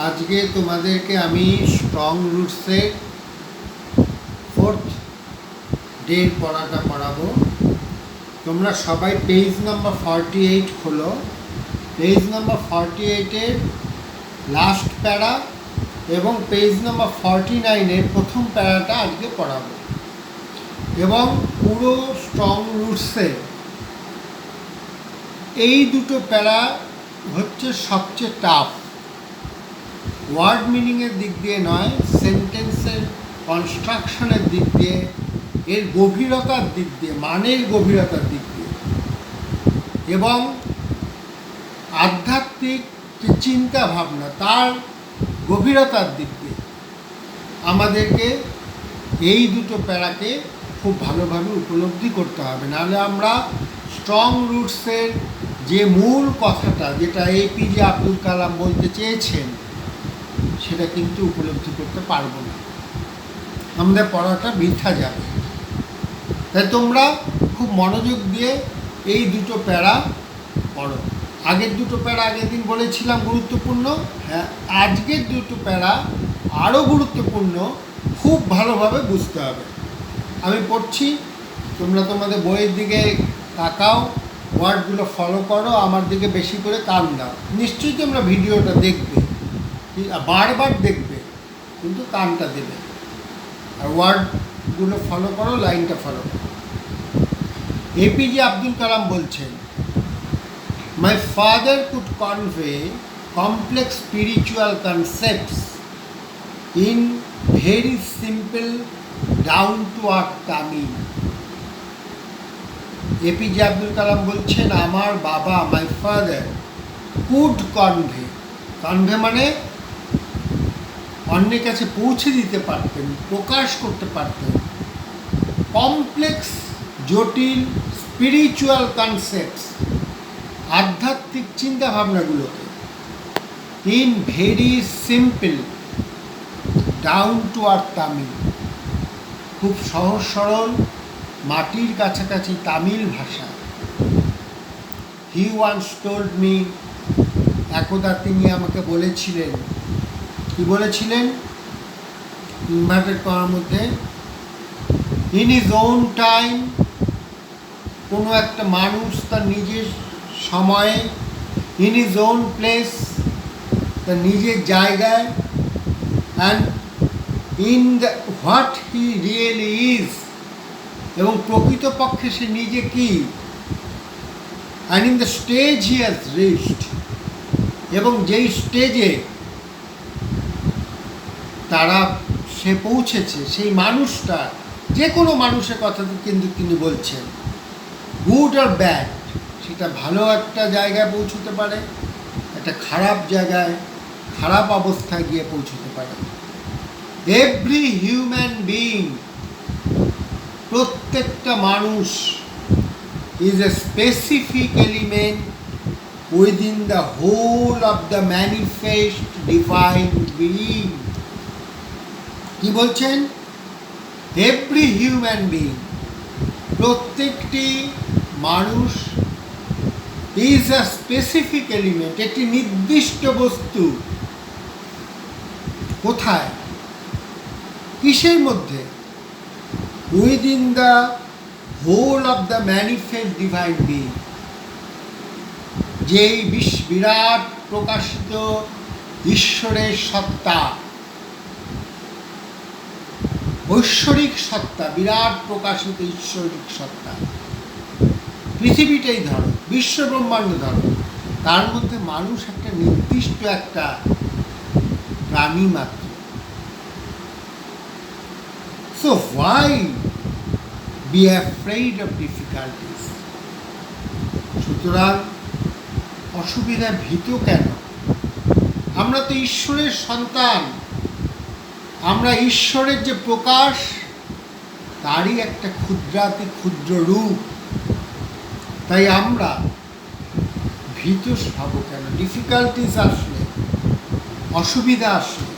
আজকে তোমাদেরকে আমি স্ট্রং রুটসের 4th ডে পড়াটা পড়াবো। তোমরা সবাই পেজ নাম্বার 48 খোলো। পেজ নাম্বার 48-এর লাস্ট প্যারা এবং পেজ নাম্বার 49-এর প্রথম প্যারাটা আজকে পড়াবো। এবং পুরো স্ট্রং রুটসের এই দুটো প্যারা হচ্ছে সবচেয়ে টাফ। ওয়ার্ড মিনিংয়ের দিক দিয়ে নয়, সেন্টেন্সের কনস্ট্রাকশনের দিক দিয়ে, এর গভীরতার দিক দিয়ে, মানের গভীরতার দিক দিয়ে এবং আধ্যাত্মিক যে চিন্তা ভাবনা তার গভীরতার দিক দিয়ে আমাদেরকে এই দুটো প্যারাকে খুব ভালোভাবে উপলব্ধি করতে হবে, নাহলে আমরা স্ট্রং রুটসের যে মূল কথাটা, যেটা এপিজে আব্দুল কালাম বলতে চেয়েছেন, সেটা কিন্তু উপলব্ধি করতে পারবো না, আমাদের পড়াটা বৃথা যাবে। তাই তোমরা খুব মনোযোগ দিয়ে এই দুটো প্যারা পড়ো। আগের দুটো প্যারা আগের দিন বলেছিলাম গুরুত্বপূর্ণ, হ্যাঁ আজকের দুটো প্যারা আরও গুরুত্বপূর্ণ, খুব ভালোভাবে বুঝতে হবে। আমি পড়ছি, তোমরা তোমাদের বইয়ের দিকে তাকাও, ওয়ার্ডগুলো ফলো করো, আমার দিকে বেশি করে কান দাও। নিশ্চয়ই তোমরা ভিডিওটা দেখবে, বারবার দেখবে, কিন্তু কানটা দেবে আর ওয়ার্ডগুলো ফলো করো, লাইনটা ফলো করো। এপিজে আব্দুল কালাম বলছেন, my father could convey complex spiritual concepts in very simple down to earth Tamil. APJ Abdul Kalam বলছেন, আমার বাবা, my father could convey, convey মানে অন্যের কাছে পৌঁছে দিতে পারতেন, প্রকাশ করতে পারতেন কমপ্লেক্স, জটিল স্পিরিচুয়াল কনসেপ্টস, আধ্যাত্মিক চিন্তাভাবনাগুলোকে in very simple down to earth Tamil, খুব সহজ সরল মাটির কাছাকাছি তামিল ভাষা। হি ওয়ান্স টোল্ড মি, একদা তিনি আমাকে বলেছিলেন, কি বলেছিলেন, ইনভার্টেড করার মধ্যে, ইন হিজ ওন টাইম, কোনো একটা মানুষ তার নিজের সময়ে, ইন হিজ ওন প্লেস, তার নিজের জায়গায়, and in the what he really is, এবং প্রকৃতপক্ষে সে নিজে কি, and in the stage he has reached, এবং যেই স্টেজে সে পৌঁছেছে, সেই মানুষটা, যে কোনো মানুষের কথা কিন্তু তিনি বলছেন, গুড আর ব্যাড, সেটা ভালো একটা জায়গায় পৌঁছতে পারে, একটা খারাপ জায়গায়, খারাপ অবস্থায় গিয়ে পৌঁছতে পারে। এভরি হিউম্যান বিইং, প্রত্যেকটা মানুষ, is a specific element within the whole of the manifest divine being. কি বলছেন? এভরি হিউম্যান বিইং, প্রত্যেকটি মানুষ, ইজ আ স্পেসিফিক এলিমেন্ট, একটি নির্দিষ্ট বস্তু। কোথায়? কিসের মধ্যে? Within the whole of the manifest divine being, যেই বিরাট প্রকাশিত ঈশ্বরের সত্তা, ঐশ্বরিক সত্তা, বিরাট প্রকাশিত ঈশ্বরিক সত্তা। পৃথিবীটাই ধরো, বিশ্ব ব্রহ্মাণ্ড ধরো, তার মধ্যে মানুষ একটা নির্দিষ্ট একটা প্রাণী মাত্র। So why be afraid of difficulties? সুতরাং অসুবিধায় ভীত কেন? আমরা তো ঈশ্বরের সন্তান, আমরা ঈশ্বরের যে প্রকাশ, তারই একটা ক্ষুদ্রাতি ক্ষুদ্র রূপ। তাই আমরা ভীত হব কেন? ডিফিকাল্টিস আসলে, অসুবিধা আসলে,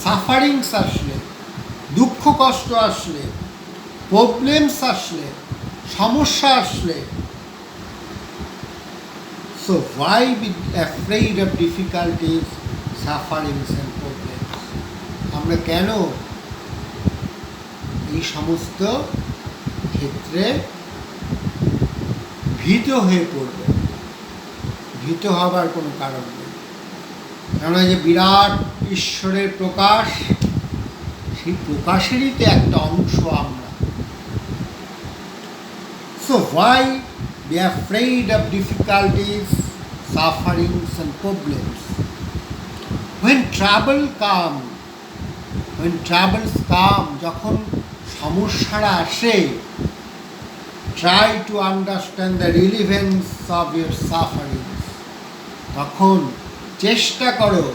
সাফারিংস আসলে, দুঃখ কষ্ট আসলে, প্রবলেমস আসলে, সমস্যা আসলে, so why be afraid of difficulties? Sufferings and problems. আমরা কেন এই সমস্ত ক্ষেত্রে ভীত হয়ে পড়ব? ভীত হবার কোনো কারণ নেই, কেননা যে বিরাট ঈশ্বরের প্রকাশ, সেই প্রকাশেরই তো একটা অংশ আমরা। So why be afraid of difficulties, sufferings and problems? When troubles come, যখন সমস্যারা আসে, try to understand the relevance of your sufferings. তখন চেষ্টা করো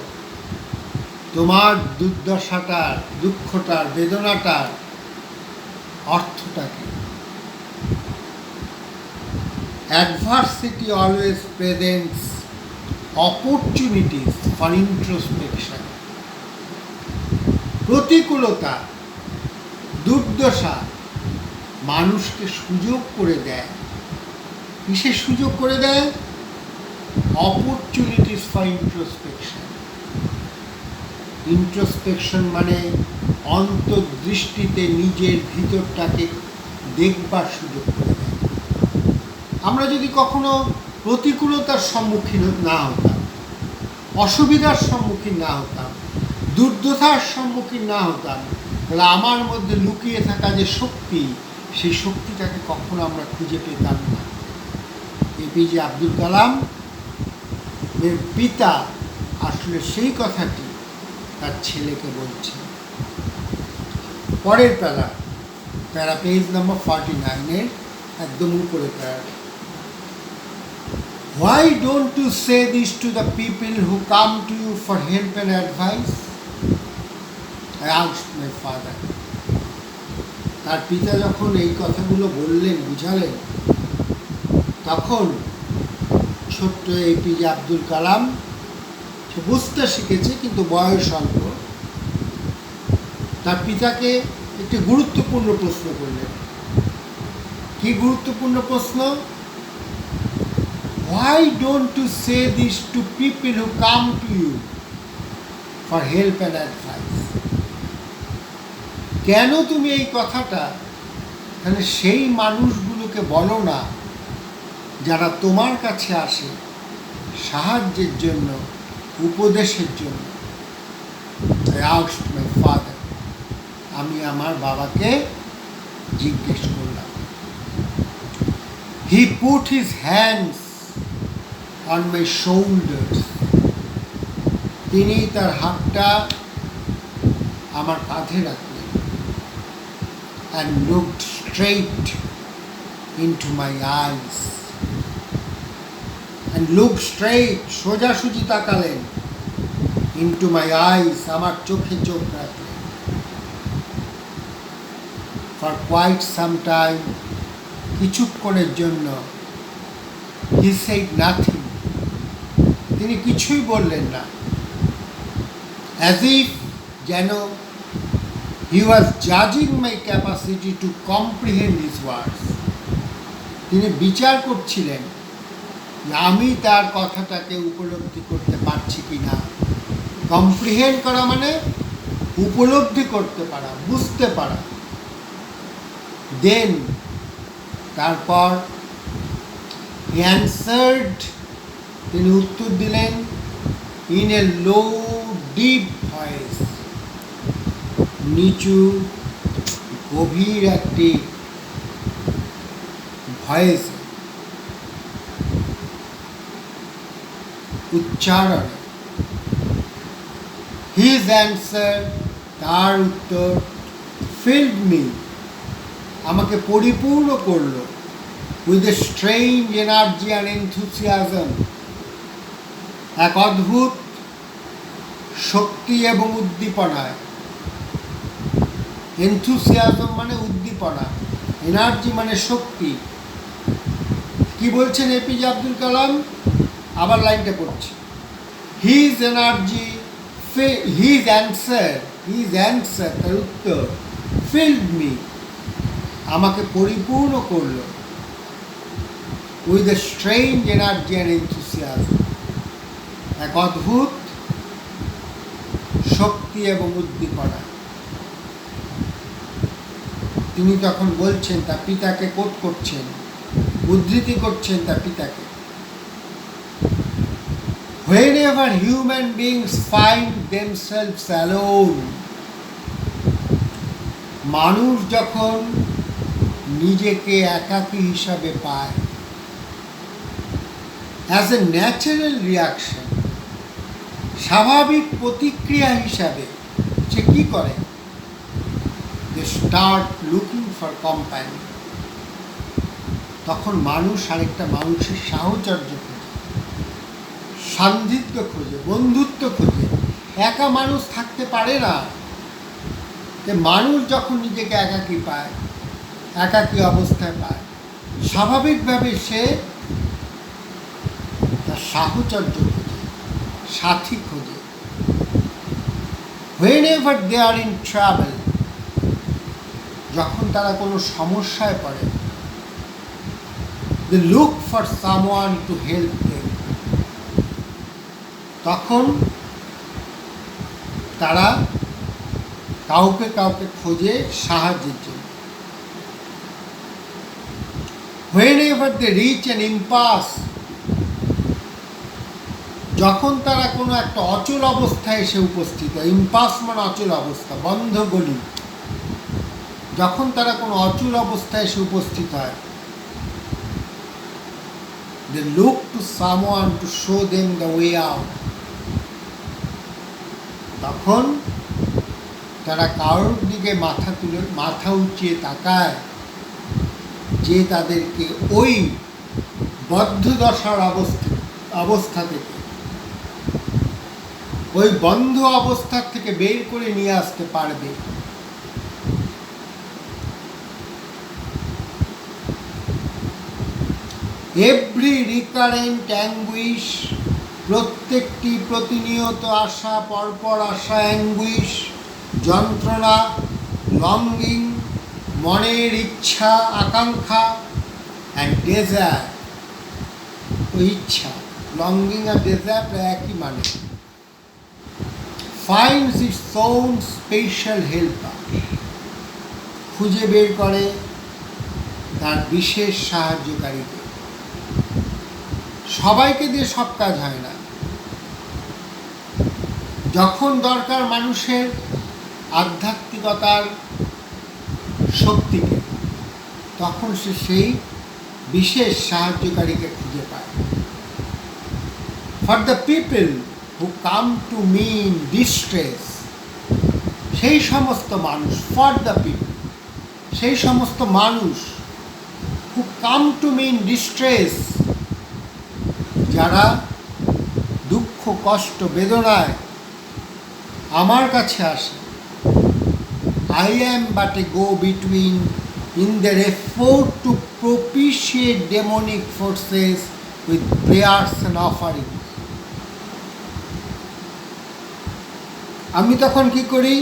তোমার দুর্দশাটার, দুঃখটার, বেদনাটার অর্থটা কি। Adversity always presents opportunities for introspection. প্রতিকূলতা, দুর্দশা মানুষকে সুযোগ করে দেয়। কিসের সুযোগ করে দেয়? Opportunities for introspection. ইন্ট্রোস্পেকশন মানে অন্তর্দৃষ্টিতে নিজের ভিতরটাকে দেখবার সুযোগ করে দেয়। আমরা যদি কখনো প্রতিকূলতার সম্মুখীন না হতাম, অসুবিধার সম্মুখীন না হতাম, দুর্দশার সম্মুখীন না হতাম, তাহলে আমার মধ্যে লুকিয়ে থাকা যে শক্তি, সেই শক্তিটাকে কখনো আমরা খুঁজে পেতাম না। এপিজে আব্দুল কালাম এর পিতা আসলে সেই কথাটি তার ছেলেকে বলছে। পরের প্যারা পেজ নম্বর 49-এর একদম উপরে প্যারা। Why don't you say this to the people who come to you for help and advice? I asked my father. তার পিতা যখন এই কথাগুলো বললেন, বুঝালেন, তখন ছোট্ট এপিজে আব্দুল কালাম, সে বুঝতে শিখেছে কিন্তু বয়স অল্প, তার পিতাকে একটি গুরুত্বপূর্ণ প্রশ্ন করলেন। কি গুরুত্বপূর্ণ প্রশ্ন? Why don't you say this to people who come to you for help and advice? কেন তুমি এই কথাটা তাহলে সেই মানুষগুলোকে বলো না যারা তোমার কাছে আসে সাহায্যের জন্য, উপদেশের জন্য? I asked my father. আমি আমার বাবাকে জিজ্ঞেস করলাম। He put his hands on my shoulders. তিনি তার হাতটা আমার কাঁধে রাখলেন। And looked straight into my eyes. And looked straight, সোজাসুজি তাকালেন, into my eyes, আমার চোখে চোখ রাখলেন। For quite some time, কিছুক্ষণের জন্য, he said nothing. তিনি কিছুই বললেন না। As if যেন he was judging my capacity to comprehend his words. তিনি বিচার করছিলেন যে আমি তার কথাটাকে উপলব্ধি করতে পারছি কিনা। কম্প্রিহেন্ড করা মানে উপলব্ধি করতে পারা, বুঝতে পারা। দেন তারপর he answered, তিনি উত্তর দিলেন in a low deep voice, নিচু গভীর একটি ভয়েস, উচ্চারণ। His answer, তার উত্তর, filled me, আমাকে পরিপূর্ণ করলো, with a strange energy and enthusiasm, এক অদ্ভুত শক্তি এবং উদ্দীপনায়। এনথুসিয়াজম মানে উদ্দীপনা, এনার্জি মানে শক্তি। কি বলছেন এপিজে আব্দুল কালাম? আবার লাইনটা পড়ছি। হিজ এনার্জি, হিজ অ্যান্সার, তার উত্তর, ফিল্ড মি, আমাকে পরিপূর্ণ করলো, with a strange energy and enthusiasm, এক অদ্ভুত শক্তি এবং উদ্দীপনা। তিনি তখন বলছেন, তার পিতাকে কোট করছেন, উদ্ধৃতি করছেন তার পিতাকে, whenever human beings find themselves alone, মানুষ যখন নিজেকে একাকী হিসাবে পায়, as a natural reaction, স্বাভাবিক প্রতিক্রিয়া হিসাবে সে কি করে? they start looking for company. তখন মানুষ আরেকটা মানুষের সাহচর্য খোঁজে, সান্নিধ্য খোঁজে, বন্ধুত্ব খোঁজে। একা মানুষ থাকতে পারে না। মানুষ যখন নিজেকে একাকী পায়, একাকী অবস্থায় পায়, স্বাভাবিকভাবে সে তার সাহচর্য খোঁজে, সাথী খোঁজে। whenever they are in trouble, যখন তারা কোনো সমস্যায় পড়ে, they look for someone to help them. তখন তারা কাউকে কাউকে খোঁজে সাহায্যের জন্য। whenever they reach an impasse, যখন তারা কোনো একটা অচল অবস্থায় এসে উপস্থিত হয়, ইম্পাস মানে অচল অবস্থা, বন্ধ গলি, যখন তারা কোনো অচল অবস্থায় এসে উপস্থিত হয়, they look to someone to show them the way out. তখন তারা কারোর দিকে মাথা উঁচিয়ে তাকায়, যে তাদেরকে ওই বদ্ধ দশার অবস্থা থেকে, ওই বন্ধ অবস্থার থেকে বের করে নিয়ে আসতে পারবে। এভরি রিকারেন্ট অ্যাঙ্গুইশ, প্রত্যেকটি প্রতিনিয়ত আসা, পরপর আসা অ্যাঙ্গুইশ, যন্ত্রণা, লঙ্গিং, মনের ইচ্ছা, আকাঙ্ক্ষা, অ্যান্ড ডেজায়ার, ওই ইচ্ছা, লঙ্গিং আর ডেজায়ার প্রায় একই মানে, finds its own special helper, খুঁজে বের করে তার বিশেষ সাহায্যকারীকে। সবাইকে দিয়ে সব কাজ হয় না। যখন দরকার মানুষের আধ্যাত্মিকতার শক্তিকে, তখন সে সেই বিশেষ সাহায্যকারীকে খুঁজে পায়। For the people who come to me in distress, সেই সমস্ত মানুষ, ফর দ্য পিপল, সেই সমস্ত মানুষ who come to me in distress, যারা দুঃখ, কষ্ট, বেদনায় আমার কাছে আসে, I am but a go-between in their effort to propitiate demonic forces with prayers and offerings. আমি তখন কি করি?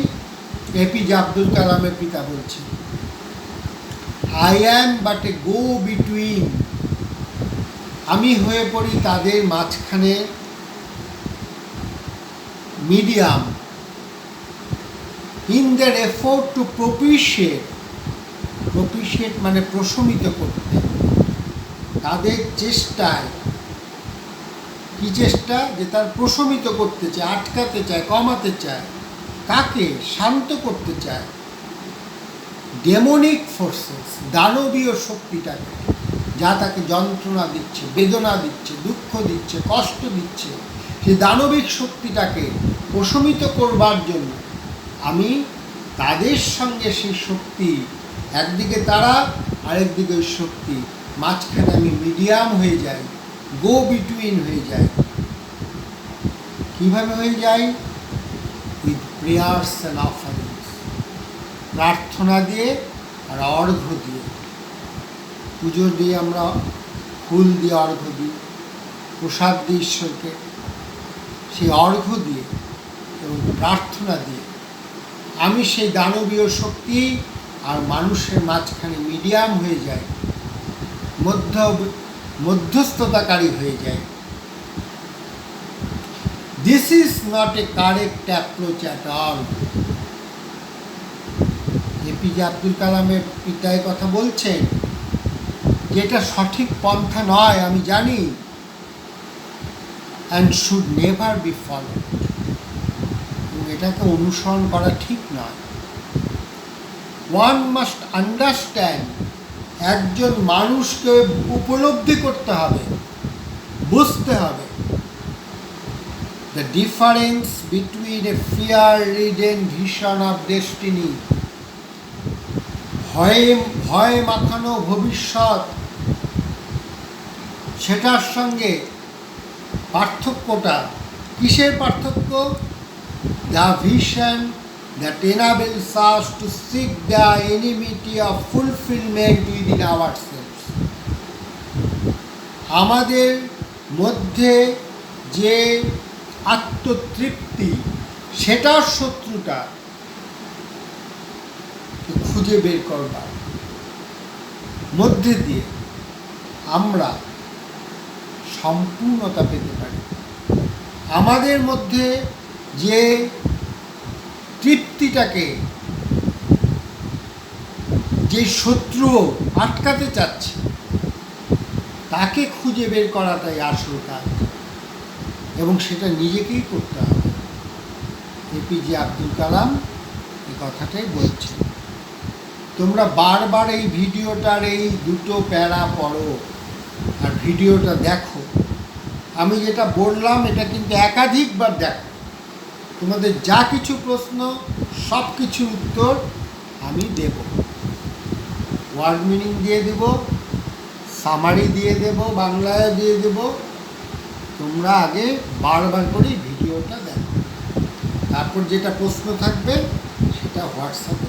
এপিজে আব্দুল কালামের পিতা বলছে, I am but a go-between, আমি হয়ে পড়ি তাদের মাঝখানে medium, in their effort to propitiate, মানে প্রশমিত করতে, তাদের চেষ্টায়, কি চেষ্টা? যে তার প্রশমিত করতে চায়, আটকাতে চায়, কমাতে চায়। কাকে? শান্ত করতে চায়। ডেমনিক ফোর্সেস, দানবীয় শক্তিটাকে, যা তাকে যন্ত্রণা দিচ্ছে, বেদনা দিচ্ছে, দুঃখ দিচ্ছে, কষ্ট দিচ্ছে, সেই দানবিক শক্তিটাকে প্রশমিত করবার জন্য আমি তাদের সঙ্গে সেই শক্তি, একদিকে তারা, আরেকদিকে ওই শক্তি, মাঝখানে আমি মিডিয়াম হয়ে যাই, গো বিটুইন হয়ে যায়। কীভাবে হয়ে যায়? উইথ প্রেয়ার্স অ্যান্ড অফারিংস, প্রার্থনা দিয়ে আর অর্ঘ্য দিয়ে। পুজো দিয়ে আমরা ফুল দিয়ে অর্ঘ্য দিই, প্রসাদ দিই ঈশ্বরকে, সেই অর্ঘ্য দিয়ে এবং প্রার্থনা দিয়ে আমি সেই দানবীয় শক্তি আর মানুষের মাঝখানে মিডিয়াম হয়ে যায়, মধ্যস্থতাকারী হয়ে যায়। This is not a correct approach at all. APJ Abdul কালামের পিতায় কথা বলছেন, যেটা সঠিক পন্থা নয় আমি জানি, and should never be follow. এটাকে অনুসরণ করা ঠিক নয়। ওয়ান মাস্ট আন্ডারস্ট্যান্ড, একজন মানুষকে উপলব্ধি করতে হবে, বুঝতে হবে, the difference between A fear ridden vision of destiny, ভয় মাখানো ভবিষ্যৎ, সেটার সঙ্গে পার্থক্যটা কিসের পার্থক্য? The vision that enables us to seek the anonymity of fulfillment within ourselves. আমাদের মধ্যে যে আত্মতৃপ্তি, সেটার শত্রুটা খুঁজে বের করবার মধ্যে দিয়ে আমরা সম্পূর্ণতা পেতে পারি। আমাদের মধ্যে যে তৃপ্তিটাকে যে শত্রু আটকাতে চাচ্ছে, তাকে খুঁজে বের করাটাই আসল কাজ, এবং সেটা নিজেকেই করতে হবে। এপিজে আব্দুল কালাম এই কথাটাই বলছে। তোমরা বারবার এই ভিডিওটার এই দুটো প্যারা পড়ো আর ভিডিওটা দেখো। আমি যেটা বললাম এটা কিন্তু একাধিকবার দেখো। তোমাদের যা কিছু প্রশ্ন, সব কিছুর উত্তর আমি দেব। ওয়ার্ড মিনিং দিয়ে দেব, সামারি দিয়ে দেব, বাংলায় দিয়ে দেব। তোমরা আগে বারবার করে ভিডিওটা দেখো, তারপর যেটা প্রশ্ন থাকবে সেটা হোয়াটসঅ্যাপে